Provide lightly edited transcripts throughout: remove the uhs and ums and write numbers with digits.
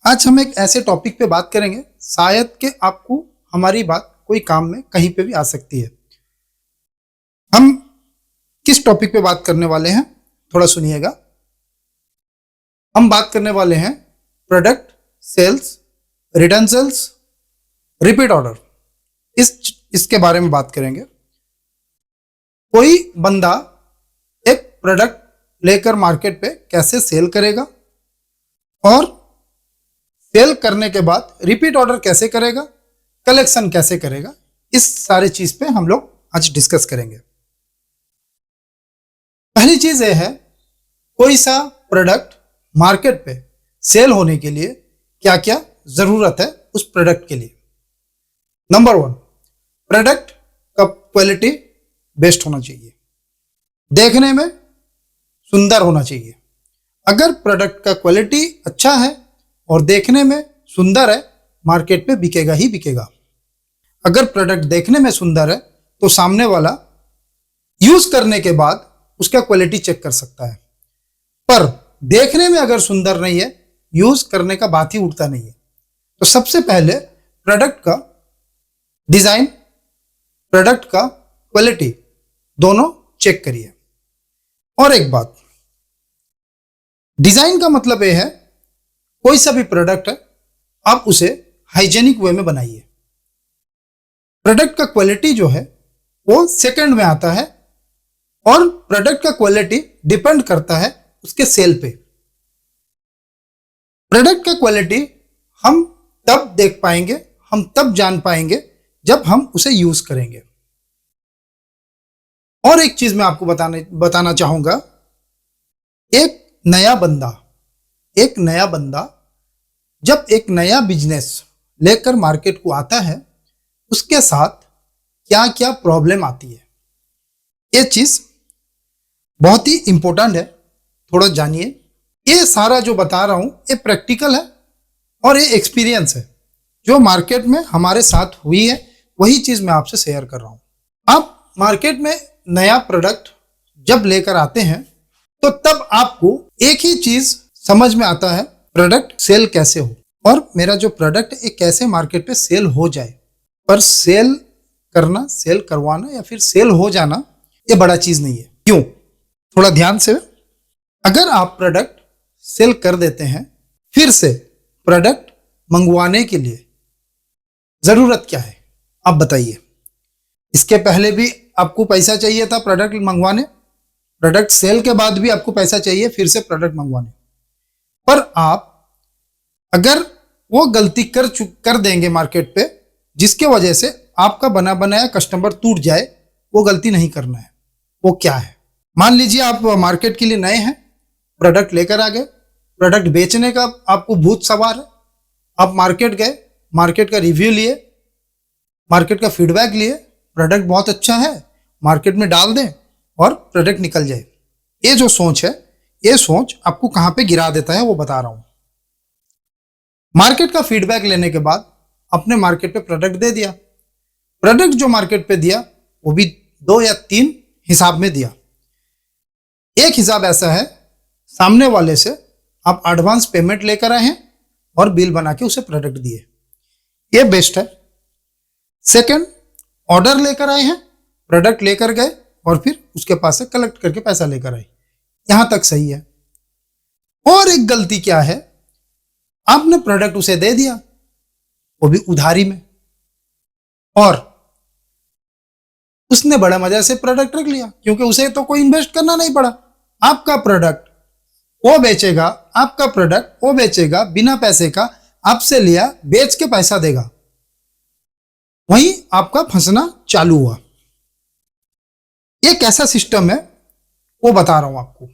आज हम एक ऐसे टॉपिक पे बात करेंगे शायद कि आपको हमारी बात कोई काम में कहीं पे भी आ सकती है। हम किस टॉपिक पे बात करने वाले हैं, थोड़ा सुनिएगा। हम बात करने वाले हैं product sales, return sales, repeat order. इसके बारे में बात करेंगे। कोई बंदा एक प्रोडक्ट लेकर मार्केट पे कैसे सेल करेगा और सेल करने के बाद रिपीट ऑर्डर कैसे करेगा, कलेक्शन कैसे करेगा, इस सारी चीज पे हम लोग आज डिस्कस करेंगे। पहली चीज यह है, कोई सा प्रोडक्ट मार्केट पे सेल होने के लिए क्या क्या जरूरत है उस प्रोडक्ट के लिए। नंबर 1, प्रोडक्ट का क्वालिटी बेस्ट होना चाहिए, देखने में सुंदर होना चाहिए। अगर प्रोडक्ट का क्वालिटी अच्छा है और देखने में सुंदर है, मार्केट पे बिकेगा ही बिकेगा। अगर प्रोडक्ट देखने में सुंदर है तो सामने वाला यूज करने के बाद उसका क्वालिटी चेक कर सकता है, पर देखने में अगर सुंदर नहीं है, यूज करने का बात ही उठता नहीं है। तो सबसे पहले प्रोडक्ट का डिजाइन, प्रोडक्ट का क्वालिटी दोनों चेक करिए। और एक बात, डिजाइन का मतलब यह है, कोई सा भी प्रोडक्ट है आप उसे हाइजेनिक वे में बनाइए। प्रोडक्ट का क्वालिटी जो है वो सेकंड में आता है और प्रोडक्ट का क्वालिटी डिपेंड करता है उसके सेल पे। प्रोडक्ट का क्वालिटी हम तब देख पाएंगे, हम तब जान पाएंगे जब हम उसे यूज करेंगे। और एक चीज मैं आपको बताना चाहूंगा, एक नया बंदा जब एक नया बिजनेस लेकर मार्केट को आता है, उसके साथ क्या क्या प्रॉब्लम आती है, ये चीज बहुत ही इंपॉर्टेंट है, थोड़ा जानिए। ये सारा जो बता रहा हूं ये प्रैक्टिकल है और ये एक्सपीरियंस है जो मार्केट में हमारे साथ हुई है, वही चीज मैं आपसे शेयर कर रहा हूं। आप मार्केट में नया प्रोडक्ट जब लेकर आते हैं तो तब आपको एक ही चीज समझ में आता है, प्रोडक्ट सेल कैसे हो और मेरा जो प्रोडक्ट है कैसे मार्केट पे सेल हो जाए। पर सेल करना, सेल करवाना या फिर सेल हो जाना ये बड़ा चीज नहीं है। क्यों? थोड़ा ध्यान से। अगर आप प्रोडक्ट सेल कर देते हैं, फिर से प्रोडक्ट मंगवाने के लिए जरूरत क्या है आप बताइए। इसके पहले भी आपको पैसा चाहिए था प्रोडक्ट मंगवाने, प्रोडक्ट सेल के बाद भी आपको पैसा चाहिए फिर से प्रोडक्ट मंगवाने। पर आप अगर वो गलती कर देंगे मार्केट पे जिसके वजह से आपका बना बनाया कस्टमर टूट जाए, वो गलती नहीं करना है। वो क्या है? मान लीजिए आप मार्केट के लिए नए हैं, प्रोडक्ट लेकर आ गए, प्रोडक्ट बेचने का आपको भूत सवार है। आप मार्केट गए, मार्केट का रिव्यू लिए, मार्केट का फीडबैक लिए, प्रोडक्ट बहुत अच्छा है, मार्केट में डाल दें और प्रोडक्ट निकल जाए। ये जो सोच है, ये सोच आपको कहां पे गिरा देता है वो बता रहा हूं। मार्केट का फीडबैक लेने के बाद अपने मार्केट पे प्रोडक्ट दे दिया। प्रोडक्ट जो मार्केट पे दिया वो भी 2 या 3 हिसाब में दिया। एक हिसाब ऐसा है, सामने वाले से आप एडवांस पेमेंट लेकर आए हैं और बिल बना के उसे प्रोडक्ट दिए, ये बेस्ट है। सेकंड, ऑर्डर लेकर आए हैं, प्रोडक्ट लेकर गए और फिर उसके पास से कलेक्ट करके पैसा लेकर आए, यहां तक सही है। और एक गलती क्या है, आपने प्रोडक्ट उसे दे दिया, वो भी उधारी में, और उसने बड़ा मजा से प्रोडक्ट रख लिया क्योंकि उसे तो कोई इन्वेस्ट करना नहीं पड़ा। आपका प्रोडक्ट वो बेचेगा, आपका प्रोडक्ट वो बेचेगा बिना पैसे का, आपसे लिया, बेच के पैसा देगा, वहीं आपका फंसना चालू हुआ। ये कैसा सिस्टम है वो बता रहा हूं आपको।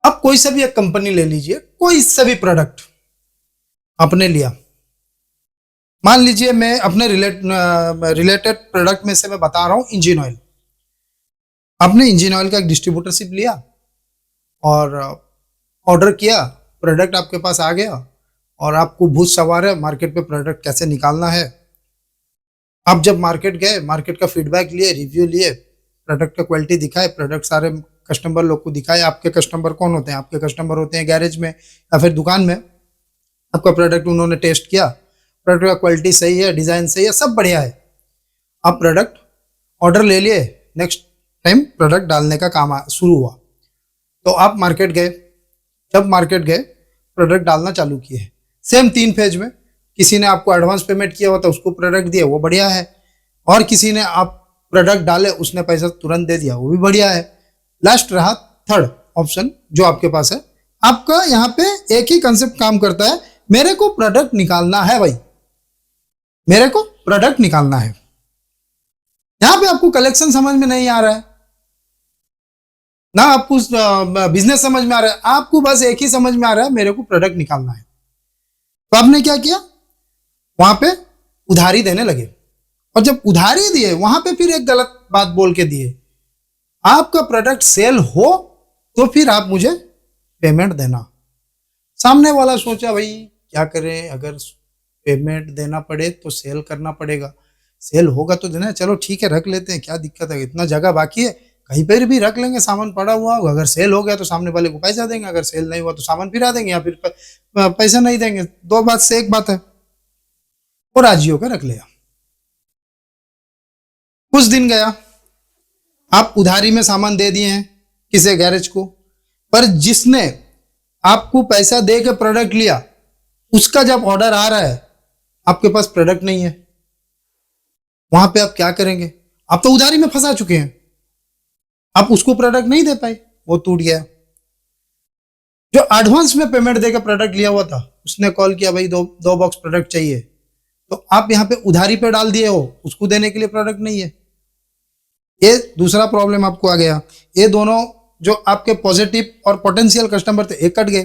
अब कोई सा भी एक कंपनी ले लीजिए, कोई सा भी प्रोडक्ट आपने लिया। मान लीजिए मैं अपने रिलेटेड प्रोडक्ट में से मैं बता रहा हूं इंजन ऑयल। आपने इंजन ऑयल का एक डिस्ट्रीब्यूटरशिप लिया और ऑर्डर किया, प्रोडक्ट आपके पास आ गया और आपको भूत सवार है मार्केट पे प्रोडक्ट कैसे निकालना है। आप जब मार्केट गए, मार्केट का फीडबैक लिए, रिव्यू लिए, प्रोडक्ट का क्वालिटी दिखाए, प्रोडक्ट सारे कस्टमर लोग को दिखाए। आपके कस्टमर कौन होते हैं? आपके कस्टमर होते हैं गैरेज में या फिर दुकान में। आपका प्रोडक्ट उन्होंने टेस्ट किया, प्रोडक्ट का क्वालिटी सही है, डिजाइन सही है, सब बढ़िया है, आप प्रोडक्ट ऑर्डर ले लिए, नेक्स्ट टाइम प्रोडक्ट डालने का काम शुरू हुआ, तो आप मार्केट गए। जब मार्केट गए, प्रोडक्ट डालना चालू किए, सेम 3 फेज में। किसी ने आपको एडवांस पेमेंट किया हुआ था, उसको प्रोडक्ट दिया, वो बढ़िया है। और किसी ने आप प्रोडक्ट डाले, उसने पैसा तुरंत दे दिया, वो भी बढ़िया है। लास्ट रहा थर्ड ऑप्शन जो आपके पास है। आपका यहाँ पे एक ही कंसेप्ट काम करता है, मेरे को प्रोडक्ट निकालना है भाई, मेरे को प्रोडक्ट निकालना है। यहां पे आपको कलेक्शन समझ में नहीं आ रहा है, ना आपको बिजनेस समझ में आ रहा है, आपको बस एक ही समझ में आ रहा है, मेरे को प्रोडक्ट निकालना है। तो आपने क्या किया, वहां पे उधारी देने लगे। और जब उधारी दिए, वहां पे फिर एक गलत बात बोल के दिए, आपका प्रोडक्ट सेल हो तो फिर आप मुझे पेमेंट देना। सामने वाला सोचा भाई क्या करें, अगर पेमेंट देना पड़े तो सेल करना पड़ेगा, सेल होगा तो देना, चलो ठीक है रख लेते हैं, क्या दिक्कत है, इतना जगह बाकी है, कहीं पर भी रख लेंगे, सामान पड़ा हुआ होगा, अगर सेल हो गया तो सामने वाले को पैसा देंगे, अगर सेल नहीं हुआ तो सामान फिरा देंगे या फिर पैसा नहीं देंगे, 2 बात से एक बात है। और राजी होकर रख लिया। कुछ दिन गया, आप उधारी में सामान दे दिए हैं किसी गैरेज को, पर जिसने आपको पैसा दे के प्रोडक्ट लिया, उसका जब ऑर्डर आ रहा है, आपके पास प्रोडक्ट नहीं है, वहां पे आप क्या करेंगे? आप तो उधारी में फंसा चुके हैं, आप उसको प्रोडक्ट नहीं दे पाए, वो टूट गया। जो एडवांस में पेमेंट देकर प्रोडक्ट लिया हुआ था, उसने कॉल किया भाई 2 बॉक्स प्रोडक्ट चाहिए, तो आप यहां पे उधारी पे डाल दिए हो, उसको देने के लिए प्रोडक्ट नहीं है। ये दूसरा प्रॉब्लम आपको आ गया। ये दोनों जो आपके पॉजिटिव और पोटेंशियल कस्टमर थे, एक कट गए,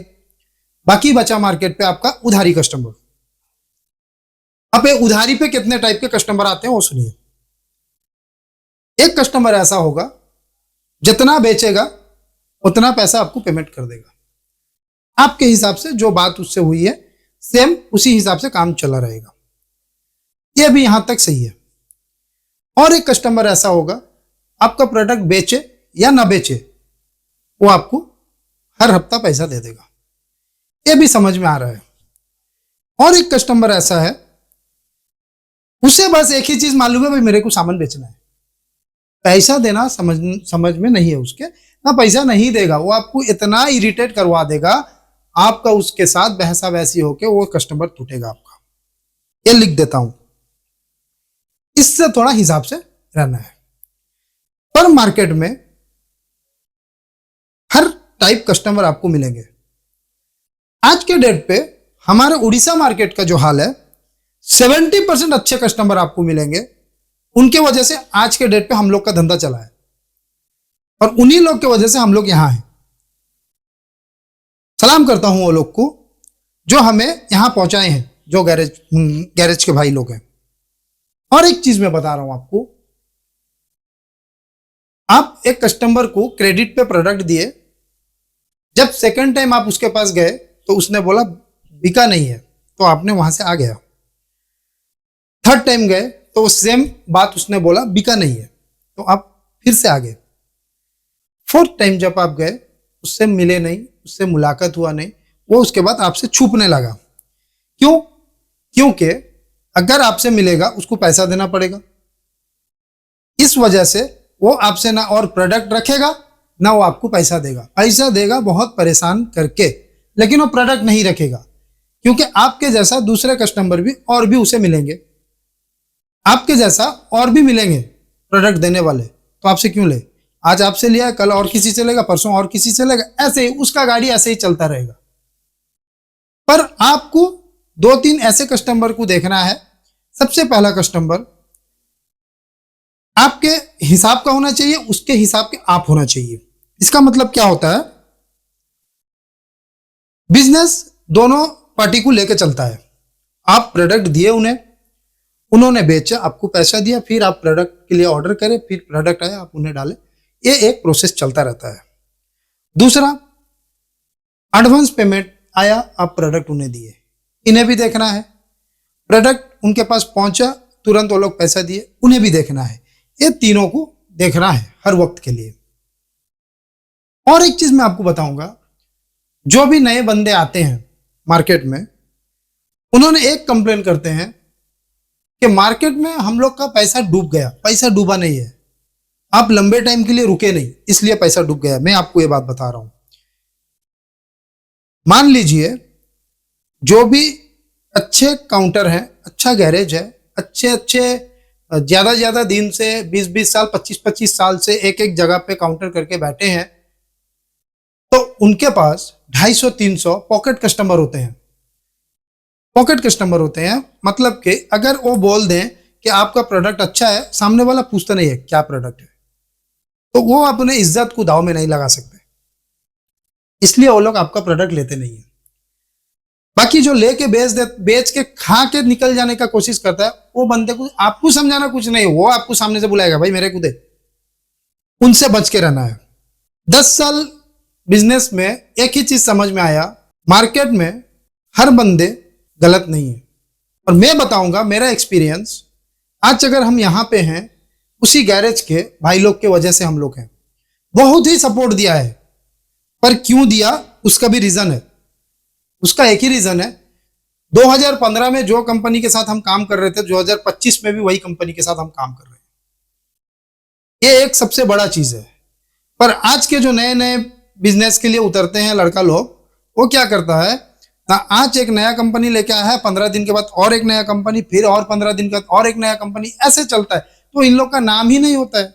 बाकी बचा मार्केट पे आपका उधारी कस्टमर। अब ये उधारी पे कितने टाइप के कस्टमर आते हैं वो सुनिए। एक कस्टमर ऐसा होगा, जितना बेचेगा उतना पैसा आपको पेमेंट कर देगा, आपके हिसाब से जो बात उससे हुई है सेम उसी हिसाब से काम चला रहेगा, ये भी यहां तक सही है। और एक कस्टमर ऐसा होगा, आपका प्रोडक्ट बेचे या ना बेचे, वो आपको हर हफ्ता पैसा दे देगा, ये भी समझ में आ रहा है। और एक कस्टमर ऐसा है, उसे बस एक ही चीज मालूम है, भाई मेरे को सामान बेचना है, पैसा देना समझ में नहीं है उसके, ना पैसा नहीं देगा, वो आपको इतना इरिटेट करवा देगा, आपका उसके साथ बहसा बहसी होके वो कस्टमर टूटेगा आपका। ये लिख देता हूं, इससे थोड़ा हिसाब से रहना है। पर मार्केट में हर टाइप कस्टमर आपको मिलेंगे। आज के डेट पे हमारे उड़ीसा मार्केट का जो हाल है, 70% अच्छे कस्टमर आपको मिलेंगे, उनके वजह से आज के डेट पे हम लोग का धंधा चला है, और उन्हीं लोग की वजह से हम लोग यहां हैं। सलाम करता हूं वो लोग को जो हमें यहां पहुंचाए हैं, जो गैरेज के भाई लोग हैं। और एक चीज मैं बता रहा हूं आपको, आप एक कस्टमर को क्रेडिट पे प्रोडक्ट दिए, जब सेकंड टाइम आप उसके पास गए तो उसने बोला बिका नहीं है, तो आपने वहां से आ गया। थर्ड टाइम गए तो सेम बात उसने बोला बिका नहीं है, तो आप फिर से आ गए। फोर्थ टाइम जब आप गए, उससे मिले नहीं, उससे मुलाकात हुआ नहीं, वो उसके बाद आपसे छुपने लगा। क्यों? क्योंकि अगर आपसे मिलेगा उसको पैसा देना पड़ेगा, इस वजह से वो आपसे ना और प्रोडक्ट रखेगा ना वो आपको पैसा देगा बहुत परेशान करके, लेकिन वो प्रोडक्ट नहीं रखेगा, क्योंकि आपके जैसा दूसरे कस्टमर भी और भी उसे मिलेंगे, आपके जैसा और भी मिलेंगे प्रोडक्ट देने वाले, तो आपसे क्यों ले? आज आपसे लिया, कल और किसी से लेगा, परसों और किसी से लेगा, ऐसे ही उसका गाड़ी ऐसे ही चलता रहेगा। पर आपको 2-3 ऐसे कस्टमर को देखना है। सबसे पहला कस्टमर आपके हिसाब का होना चाहिए, उसके हिसाब के आप होना चाहिए। इसका मतलब क्या होता है? बिजनेस दोनों पार्टी को लेकर चलता है। आप प्रोडक्ट दिए उन्हें, उन्होंने बेचा, आपको पैसा दिया, फिर आप प्रोडक्ट के लिए ऑर्डर करें, फिर प्रोडक्ट आया, आप उन्हें डाले, ये एक प्रोसेस चलता रहता है। दूसरा, एडवांस पेमेंट आया, आप प्रोडक्ट उन्हें दिए, इन्हें भी देखना है। प्रोडक्ट उनके पास पहुंचा, तुरंत वो लोग पैसा दिए, उन्हें भी देखना है। ये तीनों को देखना है हर वक्त के लिए। और एक चीज मैं आपको बताऊंगा, जो भी नए बंदे आते हैं मार्केट में, उन्होंने एक कंप्लेन करते हैं कि मार्केट में हम लोग का पैसा डूब गया। पैसा डूबा नहीं है, आप लंबे टाइम के लिए रुके नहीं, इसलिए पैसा डूब गया। मैं आपको ये बात बता रहा हूं। मान लीजिए जो भी अच्छे काउंटर हैं, अच्छा गैरेज है, अच्छे अच्छे ज्यादा दिन से 20 साल 25 साल से एक एक जगह पे काउंटर करके बैठे हैं, तो उनके पास 250-300 पॉकेट कस्टमर होते हैं। पॉकेट कस्टमर होते हैं मतलब कि अगर वो बोल दें कि आपका प्रोडक्ट अच्छा है, सामने वाला पूछता नहीं है क्या प्रोडक्ट है, तो वो अपने इज्जत को दांव में नहीं लगा सकते, इसलिए वो लोग आपका प्रोडक्ट लेते नहीं है। बाकी जो लेके बेच के खा के निकल जाने का कोशिश करता है, वो बंदे को आपको समझाना कुछ नहीं, वो आपको सामने से बुलाएगा, भाई मेरे को दे। उनसे बच के रहना है। 10 साल बिजनेस में एक ही चीज समझ में आया, मार्केट में हर बंदे गलत नहीं है। और मैं बताऊंगा मेरा एक्सपीरियंस, आज अगर हम यहां पे हैं, उसी गैरेज के भाई लोग के वजह से हम लोग हैं। बहुत ही सपोर्ट दिया है, पर क्यों दिया उसका भी रीजन है। उसका एक ही रीजन है, 2015 में जो कंपनी के साथ हम काम कर रहे थे, 2025 में भी वही कंपनी के साथ हम काम कर रहे हैं। ये एक सबसे बड़ा चीज है। पर आज के जो नए नए बिजनेस के लिए उतरते हैं लड़का लोग, वो क्या करता है ना, आज एक नया कंपनी लेके आया है, 15 दिन के बाद और एक नया कंपनी, फिर और 15 दिन के बाद और एक नया कंपनी, ऐसे चलता है। तो इन लोग का नाम ही नहीं होता है।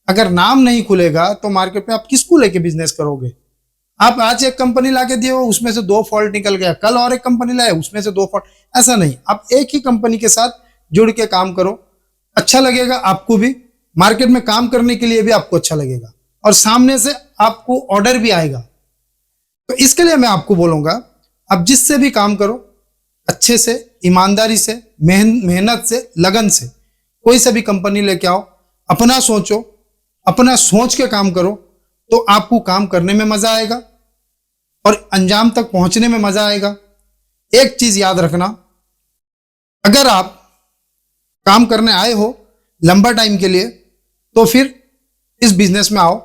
अगर नाम नहीं खुलेगा तो मार्केट में आप किसको लेके बिजनेस करोगे। आप आज एक कंपनी लाके दिए हो, उसमें से 2 फॉल्ट निकल गया, कल और एक कंपनी लाए, उसमें से 2 फॉल्ट, ऐसा नहीं। आप एक ही कंपनी के साथ जुड़ के काम करो, अच्छा लगेगा आपको भी, मार्केट में काम करने के लिए भी आपको अच्छा लगेगा, और सामने से आपको ऑर्डर भी आएगा। तो इसके लिए मैं आपको बोलूंगा, आप जिससे भी काम करो, अच्छे से, ईमानदारी से, मेहनत से, लगन से, कोई सा भी कंपनी लेके आओ, अपना सोचो, अपना सोच के काम करो, तो आपको काम करने में मजा आएगा और अंजाम तक पहुंचने में मजा आएगा। एक चीज याद रखना, अगर आप काम करने आए हो लंबा टाइम के लिए, तो फिर इस बिजनेस में आओ।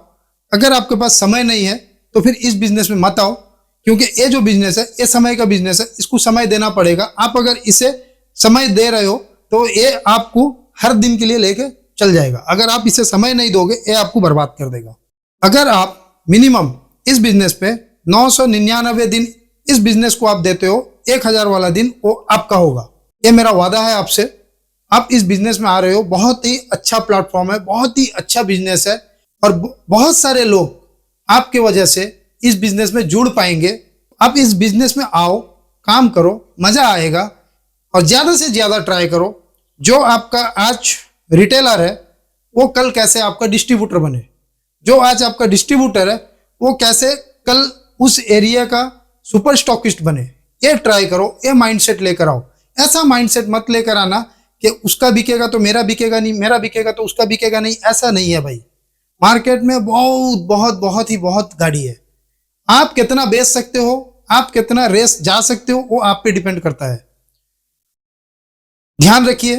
अगर आपके पास समय नहीं है तो फिर इस बिजनेस में मत आओ, क्योंकि ये जो बिजनेस है, ये समय का बिजनेस है, इसको समय देना पड़ेगा। आप अगर इसे समय दे रहे हो तो ये आपको हर दिन के लिए लेके चल जाएगा। अगर आप इसे समय नहीं दोगे, ये आपको बर्बाद कर देगा। अगर आप मिनिमम इस बिजनेस पे 999 दिन इस बिजनेस को आप देते हो, 1000 वाला दिन वो आपका होगा। ये मेरा वादा है आपसे। आप इस बिजनेस में आ रहे हो, बहुत ही अच्छा प्लेटफॉर्म है, बहुत ही अच्छा बिजनेस है, और बहुत सारे लोग आपके वजह से इस बिजनेस में जुड़ पाएंगे। आप इस बिजनेस में आओ, काम करो, मजा आएगा, और ज्यादा से ज्यादा ट्राई करो। जो आपका आज रिटेलर है, वो कल कैसे आपका डिस्ट्रीब्यूटर बने। जो आज आपका डिस्ट्रीब्यूटर है, वो कैसे कल उस एरिया का सुपर स्टॉकिस्ट बने। ये ट्राई करो, ये माइंडसेट लेकर आओ। ऐसा माइंडसेट मत लेकर आना कि उसका बिकेगा तो मेरा बिकेगा नहीं, मेरा बिकेगा तो उसका बिकेगा नहीं। ऐसा नहीं है भाई। मार्केट में बहुत ही बहुत गाड़ी है। आप कितना बेच सकते हो, आप कितना रेस जा सकते हो, वो आप पे डिपेंड करता है। ध्यान रखिए,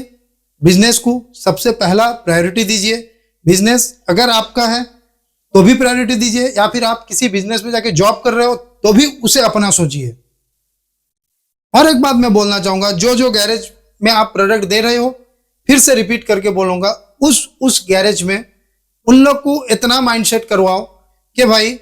बिजनेस को सबसे पहला प्रायोरिटी दीजिए। बिजनेस अगर आपका है तो भी प्रायोरिटी दीजिए, या फिर आप किसी बिजनेस में जाके जॉब कर रहे हो तो भी उसे अपना सोचिए। और एक बात मैं बोलना चाहूंगा, जो गैरेज में आप प्रोडक्ट दे रहे हो, फिर से रिपीट करके बोलूंगा, उस गैरेज में उन लोग को इतना माइंडसेट करवाओ कि भाई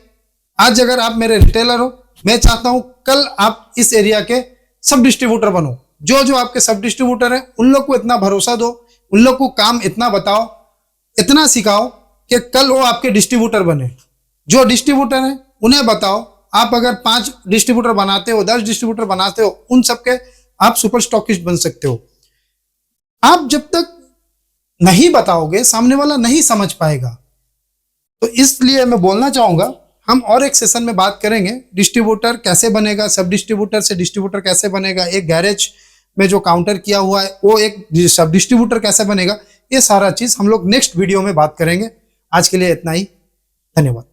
आज अगर आप मेरे रिटेलर हो, मैं चाहता हूं कल आप इस एरिया के सब डिस्ट्रीब्यूटर बनो। जो आपके सब डिस्ट्रीब्यूटर हैं, उन लोग को इतना भरोसा दो, उन लोग को काम इतना बताओ, इतना सिखाओ कि कल वो आपके डिस्ट्रीब्यूटर बने। जो डिस्ट्रीब्यूटर हैं उन्हें बताओ, आप अगर 5 डिस्ट्रीब्यूटर बनाते हो, 10 डिस्ट्रीब्यूटर बनाते हो, उन सबके आप सुपर स्टॉकिस्ट बन सकते हो। आप जब तक नहीं बताओगे, सामने वाला नहीं समझ पाएगा। तो इसलिए मैं बोलना चाहूंगा, हम और एक सेशन में बात करेंगे डिस्ट्रीब्यूटर कैसे बनेगा, सब डिस्ट्रीब्यूटर से डिस्ट्रीब्यूटर कैसे बनेगा, एक गैरेज में जो काउंटर किया हुआ है वो एक सब डिस्ट्रीब्यूटर कैसे बनेगा। ये सारा चीज हम लोग नेक्स्ट वीडियो में बात करेंगे। आज के लिए इतना ही, धन्यवाद।